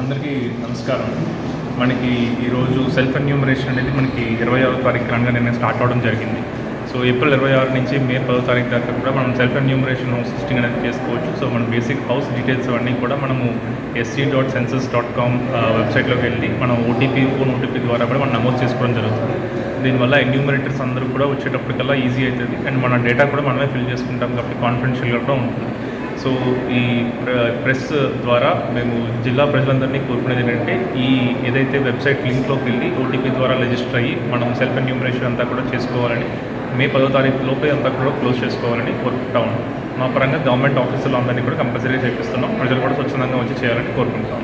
అందరికీ నమస్కారం. మనకి ఈరోజు సెల్ఫ్ ఎన్యూమరేషన్ అనేది మనకి 26వ తారీఖు నిన్న స్టార్ట్ అవ్వడం జరిగింది. సో ఏప్రిల్ 26 నుంచి మే 10వ తారీఖు దాకా కూడా మనం సెల్ఫ్ ఎన్యూమరేషన్ హౌస్ లిస్టింగ్ అనేది చేసుకోవచ్చు. సో మన బేసిక్ హౌస్ డీటెయిల్స్ అవన్నీ కూడా మనము sc.census.com వెబ్సైట్లోకి వెళ్ళి మనం ఫోన్ ఓటీపీ ద్వారా కూడా మనం నమోదు చేసుకోవడం జరుగుతుంది. దీనివల్ల ఎన్యూమరేటర్స్ అందరూ కూడా వచ్చేటప్పటికల్లా ఈజీ అవుతుంది అండ్ మన డేటా కూడా మనమే ఫిల్ చేసుకుంటాం కాబట్టి కాన్ఫిడెన్షియల్గా కూడా ఉంటుంది. సో ఈ ప్రెస్ ద్వారా మేము జిల్లా ప్రజలందరినీ కోరుకునేది ఏంటంటే ఏదైతే వెబ్సైట్ లింక్లోకి వెళ్ళి ఓటీపీ ద్వారా రిజిస్టర్ అయ్యి మనం సెల్ఫ్ ఎన్యూమరేషన్ అంతా కూడా చేసుకోవాలని, మే 10వ తారీఖు లోపే అంతా కూడా క్లోజ్ చేసుకోవాలని కోరుకుంటా ఉన్నాం. మా పరంగా గవర్నమెంట్ ఆఫీసులో అందరినీ కూడా కంపల్సరీ చేపిస్తున్నాం. ప్రజలు కూడా స్వచ్ఛందంగా వచ్చి చేయాలని కోరుకుంటాం.